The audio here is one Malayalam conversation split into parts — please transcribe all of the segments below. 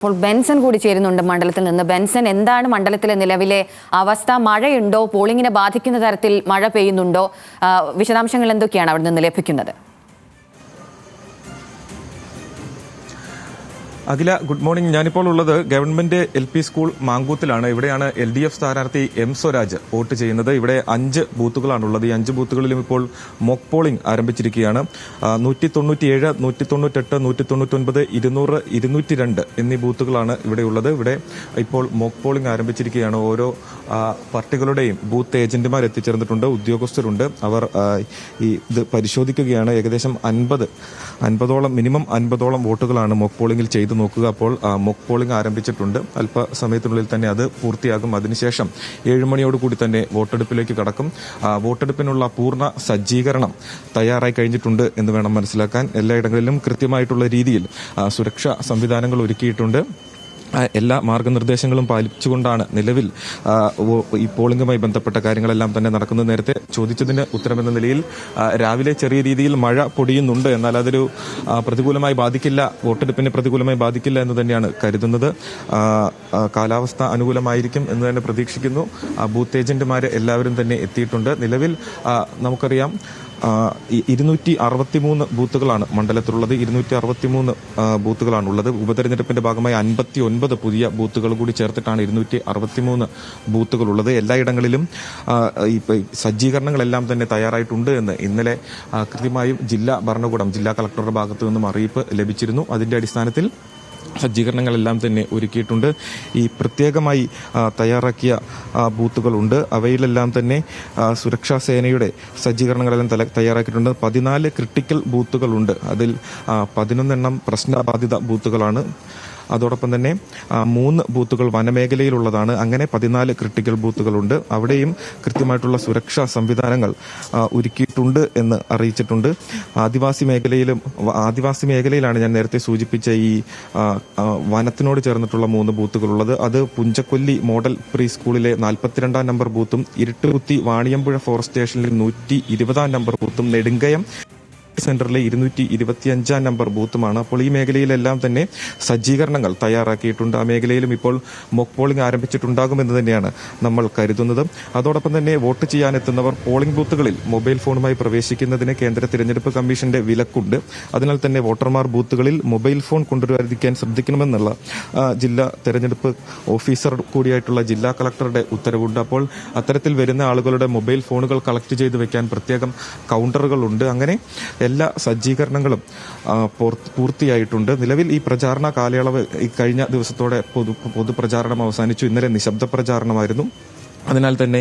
ഇപ്പോൾ ബെൻസൺ കൂടി ചേരുന്നുണ്ട് മണ്ഡലത്തിൽ നിന്ന്. ബെൻസൺ, എന്താണ് മണ്ഡലത്തിലെ നിലവിലെ അവസ്ഥ? മഴയുണ്ടോ? പോളിംഗിനെ ബാധിക്കുന്ന തരത്തിൽ മഴ പെയ്യുന്നുണ്ടോ? വിശദാംശങ്ങൾ എന്തൊക്കെയാണ് അവിടെ നിന്ന് ലഭിക്കുന്നത്? അഖില, ഗുഡ് മോർണിംഗ്. ഞാനിപ്പോൾ ഉള്ളത് ഗവൺമെന്റ് LP സ്കൂൾ മാങ്കൂത്തിലാണ്. ഇവിടെയാണ് LDF സ്ഥാനാർത്ഥി M സ്വരാജ് വോട്ട് ചെയ്യുന്നത്. ഇവിടെ 5 ബൂത്തുകളാണുള്ളത്. ഈ 5 ബൂത്തുകളിലും ഇപ്പോൾ മോക്ക് പോളിംഗ് ആരംഭിച്ചിരിക്കുകയാണ്. 197, 198, 199, 200, 202 എന്നീ ബൂത്തുകളാണ് ഇവിടെയുള്ളത്. ഇവിടെ ഇപ്പോൾ മോക്ക് പോളിംഗ് ആരംഭിച്ചിരിക്കുകയാണ്. ഓരോ പാർട്ടികളുടെയും ബൂത്ത് ഏജന്റുമാർ എത്തിച്ചേർന്നിട്ടുണ്ട്, ഉദ്യോഗസ്ഥരുണ്ട്. അവർ ഇത് പരിശോധിക്കുകയാണ്. ഏകദേശം 50ഓളം മിനിമം 50ഓളം വോട്ടുകളാണ് മോക്ക് പോളിംഗിൽ ചെയ്തു നോക്കുക. അപ്പോൾ മോക്ക് പോളിംഗ് ആരംഭിച്ചിട്ടുണ്ട്. അല്പസമയത്തിനുള്ളിൽ തന്നെ അത് പൂർത്തിയാകും. അതിനുശേഷം 7 മണിയോടുകൂടി തന്നെ വോട്ടെടുപ്പിലേക്ക് കടക്കും. വോട്ടെടുപ്പിനുള്ള പൂർണ്ണ സജ്ജീകരണം തയ്യാറായി കഴിഞ്ഞിട്ടുണ്ട് എന്ന് വേണം മനസ്സിലാക്കാൻ. എല്ലായിടങ്ങളിലും കൃത്യമായിട്ടുള്ള രീതിയിൽ സുരക്ഷാ സംവിധാനങ്ങൾ ഒരുക്കിയിട്ടുണ്ട്. എല്ലാ മാർഗനിർദ്ദേശങ്ങളും പാലിച്ചുകൊണ്ടാണ് നിലവിൽ ഈ പോളിംഗുമായി ബന്ധപ്പെട്ട കാര്യങ്ങളെല്ലാം തന്നെ നടക്കുന്നത്. നേരത്തെ ചോദിച്ചതിന് ഉത്തരമെന്ന നിലയിൽ രാവിലെ ചെറിയ രീതിയിൽ മഴ പൊടിയുന്നുണ്ട്. എന്നാൽ അതൊരു പ്രതികൂലമായി ബാധിക്കില്ല, വോട്ടെടുപ്പിനെ പ്രതികൂലമായി ബാധിക്കില്ല എന്ന് തന്നെയാണ് കരുതുന്നത്. കാലാവസ്ഥ അനുകൂലമായിരിക്കും എന്ന് തന്നെ പ്രതീക്ഷിക്കുന്നു. ബൂത്ത് ഏജന്റുമാർ എല്ലാവരും തന്നെ എത്തിയിട്ടുണ്ട്. നിലവിൽ നമുക്കറിയാം 263 ബൂത്തുകളാണ് മണ്ഡലത്തിലുള്ളത്. 263 ബൂത്തുകളാണുള്ളത്. ഉപതെരഞ്ഞെടുപ്പിന്റെ ഭാഗമായി 59 പുതിയ ബൂത്തുകൾ കൂടി ചേർത്തിട്ടാണ് 263 ബൂത്തുകളുള്ളത്. എല്ലായിടങ്ങളിലും സജ്ജീകരണങ്ങളെല്ലാം തന്നെ തയ്യാറായിട്ടുണ്ട് എന്ന് ഇന്നലെ കൃത്യമായും ജില്ലാ ഭരണകൂടം, ജില്ലാ കളക്ടറുടെ ഭാഗത്തു നിന്നും അറിയിപ്പ് ലഭിച്ചിരുന്നു. അതിന്റെ അടിസ്ഥാനത്തിൽ സജ്ജീകരണങ്ങളെല്ലാം തന്നെ ഒരുക്കിയിട്ടുണ്ട്. ഈ പ്രത്യേകമായി തയ്യാറാക്കിയ ബൂത്തുകളുണ്ട്. അവയിലെല്ലാം തന്നെ സുരക്ഷാ സേനയുടെ സജ്ജീകരണങ്ങളെല്ലാം തയ്യാറാക്കിയിട്ടുണ്ട്. 14 ക്രിട്ടിക്കൽ ബൂത്തുകളുണ്ട്. അതിൽ 11 എണ്ണം പ്രശ്നബാധിത ബൂത്തുകളാണ്. അതോടൊപ്പം തന്നെ 3 ബൂത്തുകൾ വനമേഖലയിലുള്ളതാണ്. അങ്ങനെ 14 ക്രിട്ടിക്കൽ ബൂത്തുകളുണ്ട്. അവിടെയും കൃത്യമായിട്ടുള്ള സുരക്ഷാ സംവിധാനങ്ങൾ ഒരുക്കിയിട്ടുണ്ട് എന്ന് അറിയിച്ചിട്ടുണ്ട്. ആദിവാസി മേഖലയിലാണ് ഞാൻ നേരത്തെ സൂചിപ്പിച്ച ഈ വനത്തിനോട് ചേർന്നിട്ടുള്ള 3 ബൂത്തുകളുള്ളത്. അത് പുഞ്ചക്കൊല്ലി മോഡൽ പ്രീ സ്കൂളിലെ 42-ാം നമ്പർ ബൂത്തും, ഇരുട്ടുകുത്തി വാണിയമ്പുഴ ഫോറസ്റ്റ് സ്റ്റേഷനിലെ 120-ാം നമ്പർ ബൂത്തും, നെടുങ്കയം സെന്ററിലെ 225-ാം നമ്പർ ബൂത്തുമാണ്. അപ്പോൾ ഈ മേഖലയിലെല്ലാം തന്നെ സജ്ജീകരണങ്ങൾ തയ്യാറാക്കിയിട്ടുണ്ട്. ആ മേഖലയിലും ഇപ്പോൾ മോക്ക് പോളിംഗ് ആരംഭിച്ചിട്ടുണ്ടാകുമെന്ന് തന്നെയാണ് നമ്മൾ കരുതുന്നത്. അതോടൊപ്പം തന്നെ വോട്ട് ചെയ്യാനെത്തുന്നവർ പോളിംഗ് ബൂത്തുകളിൽ മൊബൈൽ ഫോണുമായി പ്രവേശിക്കുന്നതിന് കേന്ദ്ര തിരഞ്ഞെടുപ്പ് കമ്മീഷന്റെ വിലക്കുണ്ട്. അതിനാൽ തന്നെ വോട്ടർമാർ ബൂത്തുകളിൽ മൊബൈൽ ഫോൺ കൊണ്ടുവരാതിരിക്കാൻ ശ്രദ്ധിക്കണമെന്നുള്ള ജില്ലാ തെരഞ്ഞെടുപ്പ് ഓഫീസർ കൂടിയായിട്ടുള്ള ജില്ലാ കളക്ടറുടെ ഉത്തരവുണ്ട്. അപ്പോൾ അത്തരത്തിൽ വരുന്ന ആളുകളുടെ മൊബൈൽ ഫോണുകൾ കളക്ട് ചെയ്ത് വെക്കാൻ പ്രത്യേകം കൗണ്ടറുകളുണ്ട്. അങ്ങനെ എല്ലാ സജ്ജീകരണങ്ങളും പൂർത്തിയായിട്ടുണ്ട്. നിലവിൽ ഈ പ്രചാരണ കാലയളവ് കഴിഞ്ഞ ദിവസത്തോടെ പൊതുപ്രചാരണം അവസാനിച്ചു. ഇന്നലെ നിശബ്ദ പ്രചാരണമായിരുന്നു. അതിനാൽ തന്നെ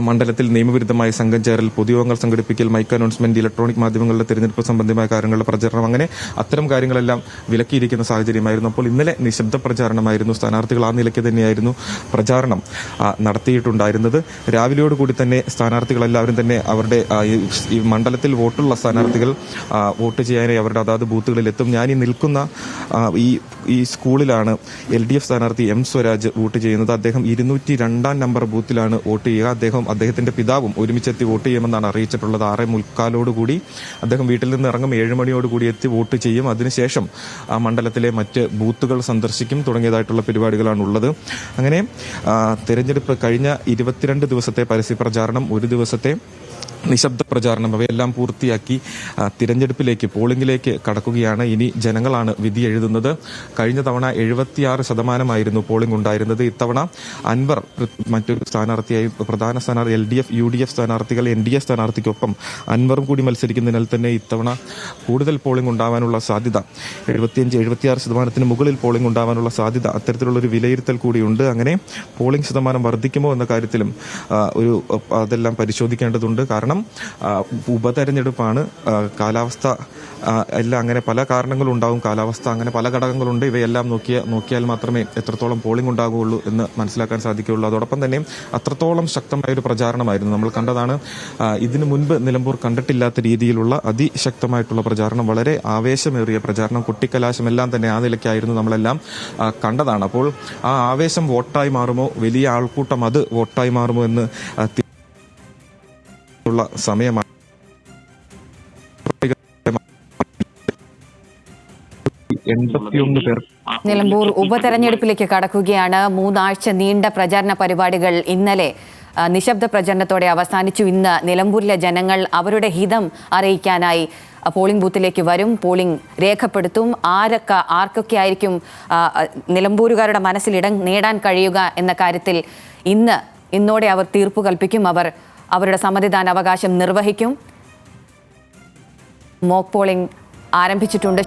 മണ്ഡലത്തിൽ നിയമവിരുദ്ധമായ സംഘം ചേരൽ, പൊതുയോഗങ്ങൾ സംഘടിപ്പിക്കൽ, മൈക്ക് അനൗൺസ്മെന്റ്, ഇലക്ട്രോണിക് മാധ്യമങ്ങളുടെ തിരഞ്ഞെടുപ്പ് സംബന്ധമായ കാര്യങ്ങളുടെ പ്രചരണം, അങ്ങനെ അത്തരം കാര്യങ്ങളെല്ലാം വിലക്കിയിരിക്കുന്ന സാഹചര്യമായിരുന്നു. അപ്പോൾ ഇന്നലെ നിശബ്ദ പ്രചാരണമായിരുന്നു. സ്ഥാനാർത്ഥികൾ ആ നിലയ്ക്ക് തന്നെയായിരുന്നു പ്രചാരണം നടത്തിയിട്ടുണ്ടായിരുന്നത്. രാവിലെയോടുകൂടി തന്നെ സ്ഥാനാർത്ഥികളെല്ലാവരും തന്നെ അവരുടെ ഈ മണ്ഡലത്തിൽ വോട്ടുള്ള സ്ഥാനാർത്ഥികൾ വോട്ട് ചെയ്യാനായി അവരുടെ അതാത് ബൂത്തുകളിൽ എത്തും. ഞാൻ ഈ നിൽക്കുന്ന ഈ സ്കൂളിലാണ് LDF സ്ഥാനാർത്ഥി M സ്വരാജ് വോട്ട് ചെയ്യുന്നത്. അദ്ദേഹം 202-ാം നമ്പർ ബൂത്തിലാണ് വോട്ട് ചെയ്യുക. അദ്ദേഹത്തിന്റെ പിതാവും ഒരുമിച്ചെത്തി വോട്ട് ചെയ്യുമെന്നാണ് അറിയിച്ചിട്ടുള്ളത്. 6:45 അദ്ദേഹം വീട്ടിൽ നിന്ന് ഇറങ്ങും. 7 മണിയോടുകൂടി എത്തി വോട്ട് ചെയ്യും. അതിനുശേഷം ആ മണ്ഡലത്തിലെ മറ്റ് ബൂത്തുകൾ സന്ദർശിക്കും തുടങ്ങിയതായിട്ടുള്ള പരിപാടികളാണുള്ളത്. അങ്ങനെ തെരഞ്ഞെടുപ്പ് കഴിഞ്ഞ 22 ദിവസത്തെ പരസ്യ പ്രചാരണം, 1 ദിവസത്തെ നിശബ്ദ പ്രചാരണം, അവയെല്ലാം പൂർത്തിയാക്കി തിരഞ്ഞെടുപ്പിലേക്ക്, പോളിംഗിലേക്ക് കടക്കുകയാണ്. ഇനി ജനങ്ങളാണ് വിധി എഴുതുന്നത്. കഴിഞ്ഞ തവണ 76% പോളിംഗ് ഉണ്ടായിരുന്നത്. ഇത്തവണ അൻവർ മറ്റൊരു സ്ഥാനാർത്ഥിയായി, പ്രധാന സ്ഥാനാർത്ഥി LDF UDF സ്ഥാനാർത്ഥികൾ NDA സ്ഥാനാർത്ഥിക്കൊപ്പം അൻവറും കൂടി മത്സരിക്കുന്നതിനാൽ തന്നെ ഇത്തവണ കൂടുതൽ പോളിംഗ് ഉണ്ടാവാനുള്ള സാധ്യത, 75-76% മുകളിൽ പോളിംഗ് ഉണ്ടാവാനുള്ള സാധ്യത, അത്തരത്തിലുള്ളൊരു വിലയിരുത്തൽ കൂടിയുണ്ട്. അങ്ങനെ പോളിംഗ് ശതമാനം വർദ്ധിക്കുമോ എന്ന കാര്യത്തിലും അതെല്ലാം പരിശോധിക്കേണ്ടതുണ്ട്. കാരണം ഉപതെരഞ്ഞെടുപ്പാണ്. കാലാവസ്ഥ എല്ലാം അങ്ങനെ പല കാരണങ്ങളും ഉണ്ടാവും. കാലാവസ്ഥ അങ്ങനെ പല ഘടകങ്ങളുണ്ട്. ഇവയെല്ലാം നോക്കിയാൽ മാത്രമേ എത്രത്തോളം പോളിംഗ് ഉണ്ടാകുകയുള്ളൂ എന്ന് മനസ്സിലാക്കാൻ സാധിക്കുകയുള്ളൂ. അതോടൊപ്പം തന്നെ അത്രത്തോളം ശക്തമായൊരു പ്രചാരണമായിരുന്നു നമ്മൾ കണ്ടതാണ്. ഇതിനു മുൻപ് നിലമ്പൂർ കണ്ടിട്ടില്ലാത്ത രീതിയിലുള്ള അതിശക്തമായിട്ടുള്ള പ്രചാരണം, വളരെ ആവേശമേറിയ പ്രചാരണം, കുട്ടിക്കലാശമെല്ലാം തന്നെ ആ നിലയ്ക്കായിരുന്നു നമ്മളെല്ലാം കണ്ടതാണ്. അപ്പോൾ ആ ആവേശം വോട്ടായി മാറുമോ, വലിയ ആൾക്കൂട്ടം അത് വോട്ടായി മാറുമോ എന്ന് ഉള്ള സമയമാണ്. 81 പേർ. നിലമ്പൂർ ഉപതെരഞ്ഞെടുപ്പിലേക്ക് കടക്കുകയാണ്. 3 ആഴ്ച നീണ്ട പ്രചാരണ പരിപാടികൾ ഇന്നലെ നിശബ്ദ പ്രചരണത്തോടെ അവസാനിച്ചു. ഇന്ന് നിലമ്പൂരിലെ ജനങ്ങൾ അവരുടെ ഹിതം അറിയിക്കാനായി പോളിംഗ് ബൂത്തിലേക്ക് വരും, പോളിംഗ് രേഖപ്പെടുത്തും. ആർക്കൊക്കെ ആയിരിക്കും നിലമ്പൂരുകാരുടെ മനസ്സിൽ ഇടം നേടാൻ കഴിയുക എന്ന കാര്യത്തിൽ ഇന്നോടെ അവർ തീർപ്പ് കൽപ്പിക്കും. അവർ അവരുടെ സമ്മതിദാന അവകാശം നിർവഹിക്കും. മോക്ക് പോളിംഗ് ആരംഭിച്ചിട്ടുണ്ട്.